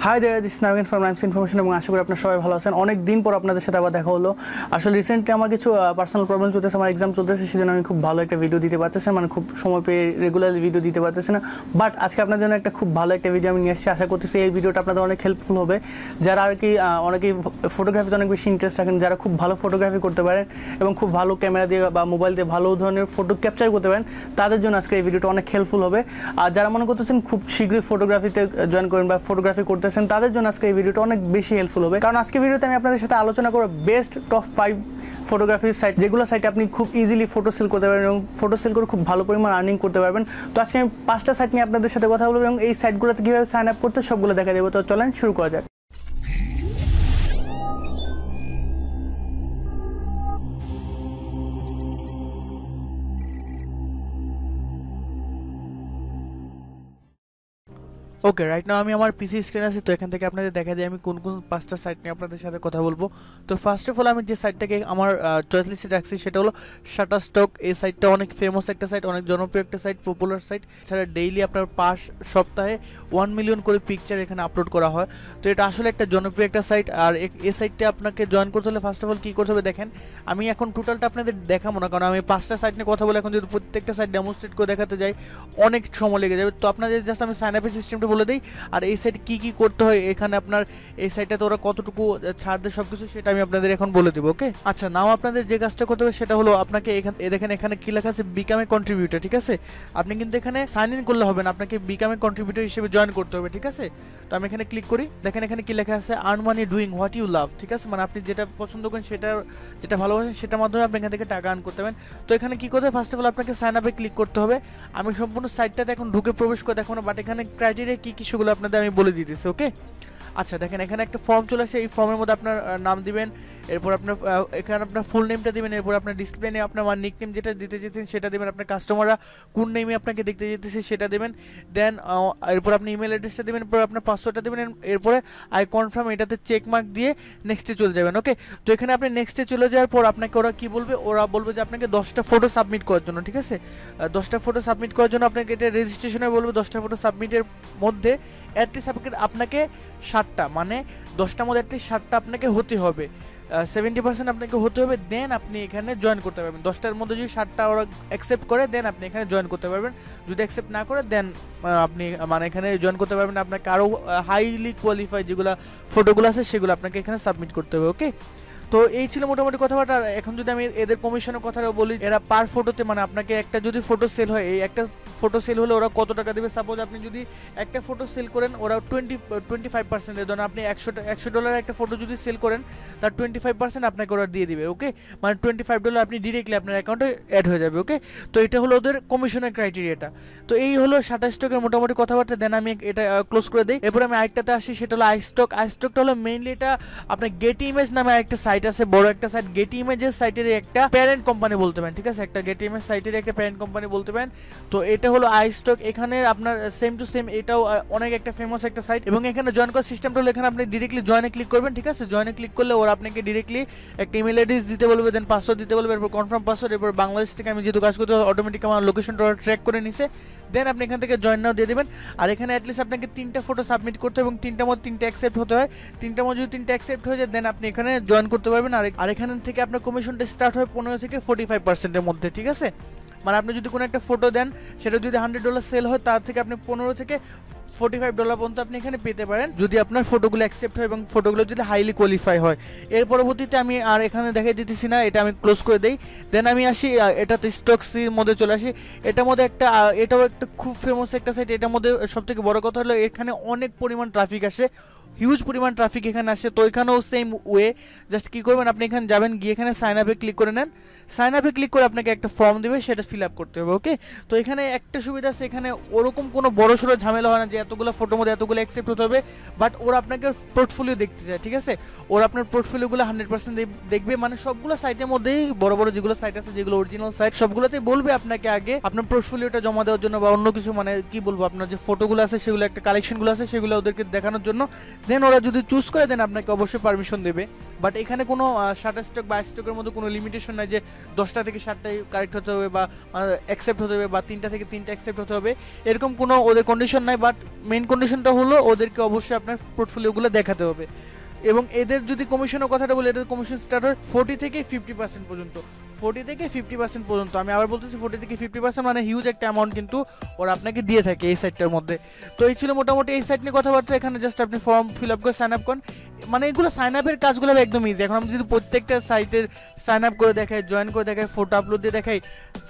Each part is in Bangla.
High there, this Nagin from Naims information এবং আশা করি আপনারা সবাই ভালো আছেন। অনেক দিন পর আপনাদের সাথে আবার দেখা হলো। আসলে রিসেন্টলি আমার কিছু পার্সোনাল প্রবলেম চলতেছে, আমার এক্সাম চলতেছে, সেজন্য আমি খুব ভালো একটা ভিডিও দিতে পারতেছি, মানে খুব সময় পেয়ে রেগুলারলি ভিডিও দিতে পারতেছি না। বাট আজকে আপনাদের জন্য একটা খুব ভালো একটা ভিডিও আমি নিয়ে এসেছি। আশা করতেছি এই ভিডিওটা আপনাদের অনেক হেল্পফুল হবে। যারা আর কি অনেকেই ফটোগ্রাফিতে অনেক বেশি ইন্টারেস্ট রাখেন, যারা খুব ভালো ফটোগ্রাফি করতে পারেন এবং খুব ভালো ক্যামেরা দিয়ে বা মোবাইল দিয়ে ভালো ধরনের ফটো ক্যাপচার করতে পারেন, তাদের জন্য আজকে এই ভিডিওটা অনেক হেল্পফুল হবে। আর যারা মনে করতেছেন খুব শীঘ্রই ফটোগ্রাফিতে জয়েন করেন বা ফটোগ্রাফি করতেছেন, তাদের জন্য আজকে এই ভিডিওটা অনেক বেশি হেল্পফুল হবে। কারণ আজকে ভিডিওতে আমি আপনাদের সাথে আলোচনা করব বেস্ট টপ 5 ফটোগ্রাফির সাইট, যেগুলো সাইটে আপনি খুব ইজিলি ফটো সেল করতে পারবেন এবং ফটো সেল করে খুব ভালো পরিমাণ আর্নিং করতে পারবেন। তো আজকে আমি 5টা সাইট নিয়ে আপনাদের সাথে কথা বলবো এবং এই সাইটগুলোতে কীভাবে সাইন আপ করতে সবগুলো দেখা দেবো। তো চলেন শুরু করা যাক। ওকে, রাইট নাও আমি আমার পিসি স্ক্রিন আছে, তো এখান থেকে আপনাদের দেখা যায় আমি কোন কোন 5টা সাইট নিয়ে আপনাদের সাথে কথা বলবো। তো ফার্স্ট অফ অল আমি যে সাইটটাকে আমার চয়েস লিস্টে রাখছি সেটা হলো শাটারস্টক। এই সাইটটা অনেক ফেমাস একটা সাইট, অনেক জনপ্রিয় একটা সাইট, পপুলার সাইট। এছাড়া ডেইলি আপনার সপ্তাহে 1 মিলিয়ন করে পিকচার এখানে আপলোড করা হয়। তো এটা আসলে একটা জনপ্রিয় একটা সাইট। আর এই সাইটটা আপনাকে জয়েন করতে হলে ফার্স্ট অফ অল কী করতে হবে দেখেন। আমি এখন টোটালটা আপনাদের দেখাবো না, কারণ আমি 5টা সাইট নিয়ে কথা বলে এখন যদি প্রত্যেকটা সাইট ডেমনস্ট্রেট করে দেখাতে যাই অনেক সময় লেগে যাবে। তো আপনাদের জাস্ট আমি সাইন আপের সিস্টেমটা বলে দিই, আর এই সাইট কি কি করতে হয়, এখানে আপনার এই সাইটটাতে ওরা কতটুকু ছাড় দেয় সবকিছু সেটা আমি আপনাদের এখন বলে দিব। ওকে, আচ্ছা, নাও আপনাদের যে কাজটা করতে হবে সেটা হলো আপনাকে দেখেন এখানে কি লেখা আছে, বিকাম এ কন্ট্রিবিউটর। ঠিক আছে, আপনি কিন্তু এখানে সাইন ইন করলে হবে না, আপনাকে বিকাম এ কন্ট্রিবিউটর হিসেবে জয়েন করতে হবে। ঠিক আছে, তো আমি এখানে ক্লিক করি, দেখেন এখানে কি লেখা আছে, earn money doing what you love. ঠিক আছে, মানে আপনি যেটা পছন্দ করেন যেটা ভালোবাসেন সেটার মাধ্যমে আপনি এখান থেকে টাকা আর্ন করতে পারেন। তো এখানে কি করতে হবে, ফার্স্ট অফ অল আপনাকে সাইন আপে ক্লিক করতে হবে। আমি সম্পূর্ণ সাইটটাতে এখন ঢুকে প্রবেশ করে দেখো না, বাট এখানে ক্রাইটেরিয়া কি কি সেগুলো আপনাদের আমি বলে দিতেছি। ওকে, আচ্ছা, দেখেন এখানে একটা ফর্ম চলে আসে, এই ফর্মের মধ্যে আপনার নাম দিবেন, এরপর আপনার এখানে আপনার ফুল নেমটা দিবেন, এরপর আপনার ডিসপ্লে নেই আপনার নিক নেম যেটা দিতে চেয়েছেন সেটা দেবেন, আপনার কাস্টমাররা কোন নেমে আপনাকে দেখতে যেতেছে সেটা দেবেন, দেন এরপর আপনি ইমেল অ্যাড্রেসটা দেবেন, এরপর আপনার পাসওয়ার্ডটা দেবেন, এরপরে আই কনফার্ম এটাতে চেক মার্ক দিয়ে নেক্সটে চলে যাবেন। ওকে, তো এখানে আপনি নেক্সটে চলে যাওয়ার পর আপনাকে ওরা কি বলবে, ওরা বলবে যে আপনাকে 10টা ফটো সাবমিট করার জন্য। ঠিক আছে, 10টা ফটো সাবমিট করার জন্য আপনাকে এটা রেজিস্ট্রেশনে বলবে। 10টা ফটো সাবমিটের মধ্যে অ্যাটলিস্ট আপনাকে 7টা, মানে 10টার মধ্যে অ্যাটলিস্ট 7টা আপনাকে হতে হবে, 70% আপনাকে হতে হবে, দেন আপনি এখানে জয়েন করতে পারবেন। 10টার মধ্যে যদি 7টা ওরা অ্যাকসেপ্ট করে দেন আপনি এখানে জয়েন করতে পারবেন, যদি অ্যাকসেপ্ট না করে দেন আপনি মানে এখানে জয়েন করতে পারবেন। আপনাকে আরও হাইলি কোয়ালিফাইড যেগুলো ফটোগুলো আছে সেগুলো আপনাকে এখানে সাবমিট করতে হবে। ওকে, তো এই ছিল মোটামুটি কথাবার্তা। এখন যদি আমি এদের কমিশনের কথা বলি, এরা পার ফটোতে মানে আপনাকে একটা যদি ফটো সেল হয়, এই একটা ফটো সেল হলে ওরা কত টাকা দেবে, সাপোজ আপনি যদি একটা ফটো সেল করেন ওরা 25% ধরুন আপনি $100 একটা ফটো যদি সেল করেন তার 25% আপনাকে ওরা দিয়ে দিবে। ওকে, মানে $25 আপনি ডিরেক্টলি আপনার অ্যাকাউন্টে অ্যাড হয়ে যাবে। ওকে, তো এটা হলো ওদের কমিশনের ক্রাইটেরিয়াটা। তো এই হলো শাটারস্টকের মোটামুটি কথাবার্তা। দেন আমি এটা ক্লোজ করে দিই। এরপর আমি আরেকটাতে আসি, সেটা হলো আইস্টক। আইস্টকটা হলো মেইনলি এটা আপনার গেটি ইমেজ নামে একটা সাইট আছে, বড় একটা সাইট। গেটি ইমেজের সাইটের একটা প্যারেন্ট কোম্পানি বলতে পারেন। ঠিক আছে, একটা গেটি ইমেজ সাইটের একটা প্যারেন্ট কোম্পানি বলতে পারেন। তো এটা হলো আইস্টক। এখানে আপনার সেম টু সেম এটাও অনেক একটা ফেমাস একটা সাইট, এবং এখানে জয়েন করার সিস্টেমটা হলো এখানে আপনি ডিরেক্টলি জয়েনে ক্লিক করবেন। ঠিক আছে, জয়েনে ক্লিক করলে ওরা আপনাকে ডিরেক্টলি একটা ইমেল অ্যাড্রেস দিতে বলবে, দেন পাসওয়ার্ড দিতে বলবে, এরপর কনফার্ম পাসওয়ার্ড। এরপর বাংলাদেশ থেকে আমি যেহেতু কাজ করতে অটোমেটিক আমার লোকেশনটা ট্র্যাক করে নিছে, দেন আপনি এখান থেকে জয়েন নাও দিয়ে দেবেন। আর এখানে অ্যাটলিস্ট আপনাকে 3টা ফটো সাবমিট করতে হবে এবং 3টার মধ্যে 3টা অ্যাকসেপ্ট হতে হয়। 3টার মধ্যে যদি 3টা অ্যাকসেপ্ট হয়ে যায় দেন আপনি এখানে জয়েন করতে পারবেন। আর এখান থেকে আপনার কমিশনটা স্টার্ট হয় 15 থেকে 45%-এর মধ্যে। ঠিক আছে, মানে আপনি যদি কোনো একটা ফটো দেন সেটা যদি $100 সেল হয় তার থেকে আপনি 15 থেকে $45 পর্যন্ত আপনি এখানে পেতে পারেন, যদি আপনার ফটোগুলো অ্যাকসেপ্ট হয় এবং ফটোগুলো যদি হাইলি কোয়ালিফাই হয়। এর পরবর্তীতে আমি আর এখানে দেখাই দিতেছি না, এটা আমি ক্লোজ করে দেই। দেন আমি আসি এটাতে স্টকসির মধ্যে চলে আসি। এটার মধ্যে এটাও একটা খুব ফেমাস একটা সাইট। এটার মধ্যে সবথেকে বড় কথা হলো এখানে অনেক পরিমাণ ট্রাফিক আসে, হিউজ পরিমাণ ট্রাফিক এখানে আসে। তো এখানেও সেম ওয়ে, জাস্ট কী করবেন আপনি এখানে যাবেন, গিয়ে এখানে সাইন আপে ক্লিক করে নেন। সাইন আপে ক্লিক করে আপনাকে একটা ফর্ম দেবে, সেটা ফিল আপ করতে হবে। ওকে, তো এখানে একটা সুবিধা আছে, এখানে ওরকম কোনো বড় সড়ো ঝামেলা হয় না যে এতগুলো ফটোর মধ্যে এতগুলো অ্যাকসেপ্ট হতে হবে, বাট ওরা আপনাকে পোর্টফোলিও দেখতে চায়। ঠিক আছে, ওরা আপনার পোর্টফোলিওগুলো 100% দেখবে, মানে সবগুলো সাইটের মধ্যেই বড় বড় যেগুলো সাইট আছে, যেগুলো অরিজিনাল সাইট, সবগুলোতে বলবে আপনাকে আগে আপনার পোর্টফোলিওটা জমা দেওয়ার জন্য বা অন্য কিছু, মানে কি বলবো, আপনার যে ফটোগুলো আছে সেগুলো একটা কালেকশনগুলো আছে সেগুলো ওদেরকে দেখানোর জন্য। দেন ওরা যদি চুজ করে দেন আপনাকে অবশ্যই পারমিশন দেবে। বাট এখানে কোনো শাটারস্টক বা আইস্টকের মধ্যে কোনো লিমিটেশন নাই যে 10টা থেকে 7টাই কারেক্ট হতে হবে বা অ্যাকসেপ্ট হতে হবে বা 3টা থেকে 3টা অ্যাকসেপ্ট হতে হবে, এরকম কোনো ওদের কন্ডিশন নাই। বাট মেইন কন্ডিশনটা হলো ওদেরকে অবশ্যই আপনার পোর্টফোলিওগুলো দেখাতে হবে। এবং এদের যদি কমিশনের কথাটা বলি, এদের কমিশন স্টার্ট হয় 40 থেকে 50% পর্যন্ত, 40 থেকে 50% পর্যন্ত। আমি আবার বলতেছি 40 থেকে 50% মানে হিউজ একটা অ্যামাউন্ট কিন্তু ওরা আপনাকে দিয়ে থাকে এই সাইটটার মধ্যে। তো এই ছিল মোটামুটি এই সাইট নিয়ে কথাবার্তা। এখানে জাস্ট আপনি ফর্ম ফিল আপ করে সাইন আপ করেন, মানে এগুলো সাইন আপের কাজগুলো একদম ইজি। এখন আমি যদি প্রত্যেকটা সাইটের সাইন আপ করে দেখাই, জয়েন করে দেখাই, ফটো আপলোড দিয়ে দেখাই,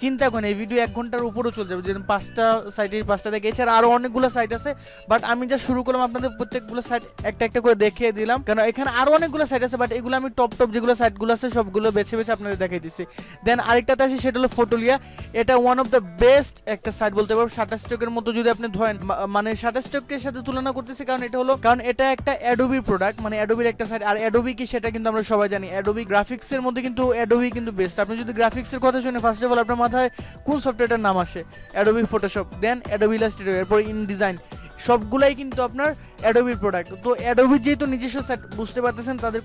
চিন্তা করেন এই ভিডিও 1 ঘন্টার উপরও চলে যাবে, যেরকম 5টা সাইটের 5টা দেখে। এছাড়া আরও অনেকগুলো সাইট আছে, বাট আমি যা শুরু করলাম আপনাদের প্রত্যেকগুলো সাইট একটা একটা করে দেখিয়ে দিলাম, কারণ এখানে আরও অনেকগুলো সাইট আছে, বাট এগুলো আমি টপ যেগুলো সাইটগুলো আছে সবগুলো বেছে বেছে আপনাদের দেখাই দিচ্ছি। দেন আরেকটাতে আসি, সেটা হলো ফটোলিয়া। এটা ওয়ান অফ দ্য বেস্ট একটা সাইট বলতে পারবো। শাটার স্টকের মতো যদি আপনি ধরেন, মানে শাটার স্টকের সাথে তুলনা করতেছি, কারণ এটা একটা অ্যাডোবির প্রোডাক্ট, মানে অ্যাডোবির একটা সাইট। আর অ্যাডোবি কি সেটা কিন্তু আমরা সবাই জানি, অ্যাডোবি গ্রাফিক্সের মধ্যে কিন্তু অ্যাডোবি কিন্তু বেস্ট। আপনি যদি গ্রাফিক্সের কথা শুনে ফার্স্ট অফ অল আপনার মাথায় কোন সফটওয়্যারটার নাম আসে? অ্যাডোবি ফটোশপ, দেন অ্যাডোবি ইলাস্ট্রেটর, এরপর ইনডিজাইন, সবগুলাই কিন্তু আপনার অ্যাডোবির প্রোডাক্ট। তো অ্যাডোবির যেহেতু নিজস্ব সাইট, বুঝতে পারতেছেন তাদের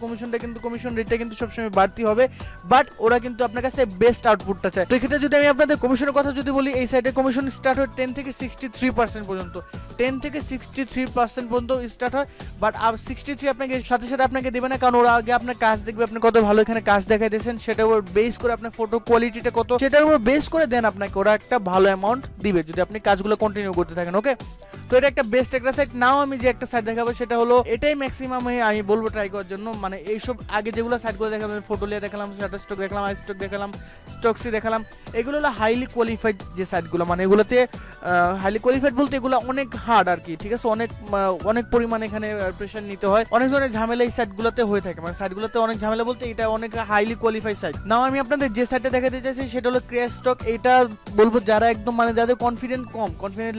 কমিশন রেটটা কিন্তু সবসময় বাড়তি হবে, বাট ওরা কিন্তু আপনার কাছে বেস্ট আউটপুটটা চায়। তো এক্ষেত্রে যদি আমি আপনাদের কমিশনের কথা যদি বলি, এই সাইটের কমিশন স্টার্ট হয় 10 থেকে 63% পর্যন্ত, 10 থেকে 63% পর্যন্ত স্টার্ট হয়। বাট 63 আপনাকে সাথে সাথে আপনাকে দেবে না, কারণ ওরা আগে আপনার কাজ দেখবে, আপনি কত ভালো এখানে কাজ দেখাই দিয়েছেন, সেটার উপর বেস করে আপনার ফটো কোয়ালিটিটা কত, সেটার উপর বেস করে দেন আপনাকে ওরা একটা ভালো অ্যামাউন্ট দিবে যদি আপনি কাজগুলো কন্টিনিউ করতে থাকেন। ওকে, তো এটা একটা বেস্ট একটা সাইট। নাও আমি যে একটা সাইট দেখাবো সেটা হলো, এটাই ম্যাক্সিমাম আমি বলবো ট্রাই করার জন্য। মানে এইসব আগে যেগুলো সাইটগুলো দেখালাম, ফটোলিয়া দেখালাম, শাটার স্টক দেখালাম, আই স্টক দেখালাম, স্টকসি দেখালাম, এগুলো হলো হাইলি কোয়ালিফাইড যে সাইটগুলো। মানে এগুলোতে হাইলি কোয়ালিফাইড বলতে এগুলো অনেক হার্ড আর কি, ঠিক আছে, অনেক পরিমাণে এখানে প্রেশার নিতে হয়, অনেক ধরনের ঝামেলা এই সাইটগুলোতে হয়ে থাকে। মানে সাইটগুলোতে অনেক ঝামেলা বলতে এটা অনেক হাইলি কোয়ালিফাইড সাইট। নাও আমি আপনাদের যে সাইটটা দেখাতে চাইছি সেটা হলো ক্র্যাশ স্টক। এটা বলবো যারা একদম মানে যাদের কনফিডেন্ট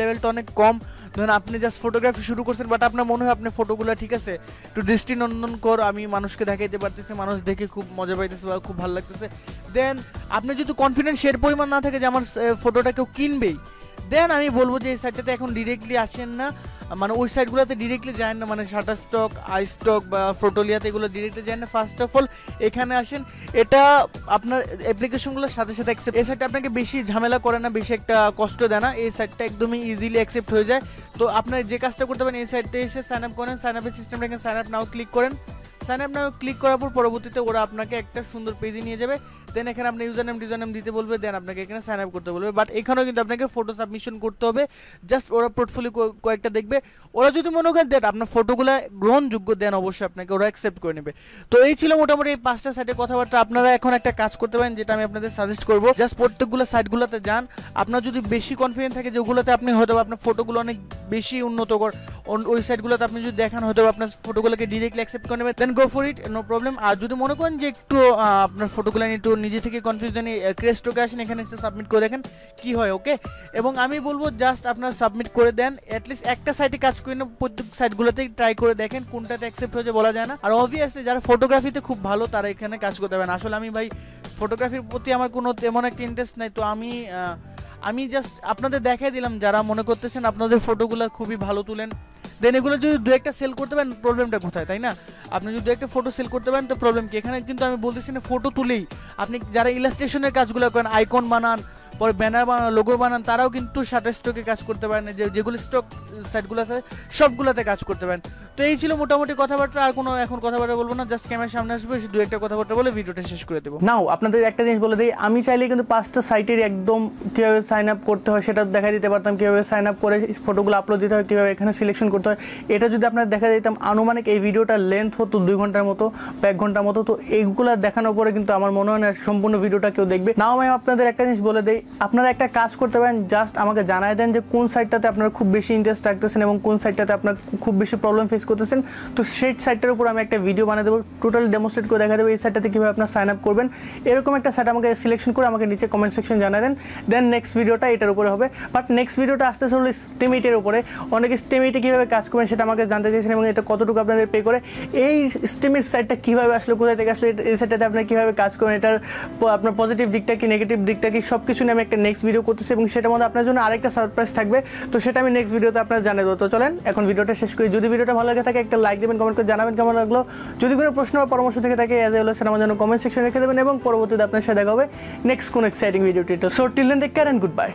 লেভেলটা অনেক কম, ধরুন আপনি জাস্ট ফটোগ্রাফি শুরু করছেন, বাট আপনার মনে হয় আপনার ফটোগুলো ঠিক আছে, একটু দৃষ্টিনন্দন কর, আমি মানুষকে দেখাইতে পারতেছি, মানুষ দেখে খুব মজা পাইতেছে বা খুব ভালো লাগতেছে, দেন আপনি যদি কনফিডেন্স শেয়ার পরিমাণ না থাকে যে আমার ফটোটা কেউ কিনবেই, দেন আমি বলবো যে এই সাইটটাতে এখন ডিরেক্টলি আসেন না, মানে ওই সাইটগুলোতে ডিরেক্টলি যায় না, মানে শাটার স্টক, আই স্টক বা ফটোলিয়াতে এগুলো ডিরেক্টলি যায় না। ফার্স্ট অফ অল এখানে আসেন, এটা আপনার অ্যাপ্লিকেশনগুলোর সাথে সাথে অ্যাকসেপ্ট, এই সাইটটা আপনাকে বেশি ঝামেলা করে না, বেশি একটা কষ্ট দেয় না, এই সাইটটা একদমই ইজিলি অ্যাকসেপ্ট হয়ে যায়। তো আপনার যে কাজটা করতে পারেন, এই সাইটে এসে সাইন আপ করেন, সাইন আপের সিস্টেমটা এখানে সাইন আপ নাও ক্লিক করেন, সাইন আপ নাও ক্লিক করার পর পরবর্তীতে ওরা আপনাকে একটা সুন্দর পেজে নিয়ে যাবে, দেন এখানে আপনি ইউজার নেম দিতে বলবে, দেন আপনাকে এখানে সাইন আপ করতে বলবে। বাট এখানেও কিন্তু আপনাকে ফটো সাবমিশন করতে হবে, জাস্ট ওরা পোর্টফোলিও কয়েকটা দেখবে, ওরা যদি মনে করেন দেন আপনার ফটোগুলো গ্রহণযোগ্য, দেন অবশ্যই আপনাকে ওরা অ্যাকসেপ্ট করে নেবে। তো এই ছিল মোটামুটি এই 5টা সাইটের কথাবার্তা। আপনারা এখন একটা কাজ করতে পারেন, যেটা আমি আপনাদের সাজেস্ট করবো, জাস্ট প্রত্যেকগুলো সাইটগুলোতে যান, আপনার যদি বেশি কনফিডেন্ট থাকে যে ওগুলোতে আপনি হয়তো আপনার ফটোগুলো অনেক বেশি উন্নতকর, ওই সাইটগুলোতে আপনি যদি দেখান হয়তো আপনার ফটোগুলোকে ডিরেক্টলি অ্যাকসেপ্ট করে নেবে, then go for it, no problem. আর যদি মনে করেন যে একটু আপনার ফটোগুলো একটু নিজে থেকে কনফিউশন ক্র্যাশ স্টকে আসেন, এখানে এসে সাবমিট করে দেখেন কি হয়। ওকে, এবং আমি বলবো জাস্ট আপনার সাবমিট করে দেন, অ্যাটলিস্ট একটা সাইটে কাজ করে না, প্রত্যেক সাইটগুলোতেই ট্রাই করে দেখেন কোনটাতে অ্যাকসেপ্ট হয়েছে বলা যায় না। আর অবভিয়াসলি যারা ফটোগ্রাফিতে খুব ভালো তারা এখানে কাজ করতে পারেন। আসলে আমি ভাই ফটোগ্রাফির প্রতি আমার কোনো তেমন একটা ইন্টারেস্ট নাই, তো আমি জাস্ট আপনাদের দেখাই দিলাম, যারা মনে করতেছেন আপনাদের ফটোগুলো খুবই ভালো তুলেন, দেন এগুলো যদি দু একটা সেল করতে পারেন, প্রবলেমটা কোথায়, তাই না? আপনি যদি একটা ফটো সেল করতে পারেন তো প্রবলেম কি? এখানে কিন্তু আমি বলতেছি না ফটো তুলেই, আপনি যারা ইলাস্ট্রেশনের কাজগুলো করেন, আইকন বানান, পরে ব্যানার বানান, লোগো বানান, তারাও কিন্তু শাটার স্টকে কাজ করতে পারেন, যেগুলো স্টক সাইটগুলো আছে সবগুলোতে কাজ করতে পারেন। তো এই ছিল মোটামুটি কথাবার্তা, আর কোনো এখন কথাবার্তা বলবো না, জাস্ট ক্যামেরার সামনে আসবো, দু একটা কথাবার্তা বলে ভিডিওটা শেষ করে দেবো। নাও আপনাদের একটা জিনিস বলে দিই, আমি চাইলে কিন্তু 5টা সাইটের একদম কীভাবে সাইন আপ করতে হয় সেটা দেখা দিতে পারতাম, কীভাবে সাইন আপ করে ফটোগুলো আপলোড দিতে হয়, কীভাবে এখানে সিলেকশন করতে হয়, এটা যদি আপনারা দেখা দিতাম, আনুমানিক এই ভিডিওটার লেন্থ হতো 2 ঘন্টার মতো বা 1 ঘন্টার মতো। তো এইগুলো দেখানোর পরে কিন্তু আমার মনে হয় না সম্পূর্ণ ভিডিওটা কেউ দেখবে। নাও আমি আপনাদের একটা জিনিস বলে দিই, আপনারা একটা কাজ করতে পারেন, জাস্ট আমাকে জানাই দেন যে কোন সাইটটাতে আপনারা খুব বেশি ইন্টারেস্ট রাখতেছেন এবং কোন সাইটটাতে আপনার খুব বেশি প্রবলেম ফেস করতেছেন। তো সেই সাইটটার উপর আমি একটা ভিডিও বানিয়ে দেবো, টোটাল ডেমোস্ট্রেট করে দেখা দেবো এই সাইটটাতে কীভাবে আপনার সাইন আপ করবেন। এরকম একটা সাইট আমাকে সিলেকশন করে আমাকে নিচে কমেন্ট সেকশন জানাই দেন, দেন নেক্সট ভিডিওটা এটার উপরে হবে। বাট নেক্সট ভিডিওটা আসতেছে হলো স্টেমিটের উপরে। অনেকে স্টেমিটে কীভাবে কাজ করবেন সেটা আমাকে জানতে চাইছেন এবং এটা কতটুকু আপনাদের পে করে, এই স্টেমিট সাইটটা কীভাবে আসলে, কোথায় থেকে আসলে, এই সাইটটাতে আপনি কীভাবে কাজ করেন, এটার আপনার পজিটিভ দিকটা কি, নেগেটিভ দিকটা কি, সব কিছু নিয়ে আমি একটা নেক্সট ভিডিও করতেছি এবং সেটার মধ্যে আপনার জন্য আরেকটা সারপ্রাইজ থাকবে। তো সেটা আমি নেক্সট ভিডিওতে আপনার জানিয়ে দেবো। তো চলেন এখন ভিডিওটা শেষ করি। যদি ভিডিওটা ভালো লাগে থাকে একটা লাইক দেবেন, কমেন্ট করে জানাবেন কেমন লাগলো। যদি কোনো প্রশ্ন বা পরামর্শ থেকে থাকে অ্যাজ এ হলো সেটা আমার জন্য কমেন্ট সেকশনে রেখে দেবেন এবং পরবর্তীতে আপনার সাথে দেখা হবে নেক্সট কোনো এক্সাইটিং ভিডিওটি। So till then take care and good by.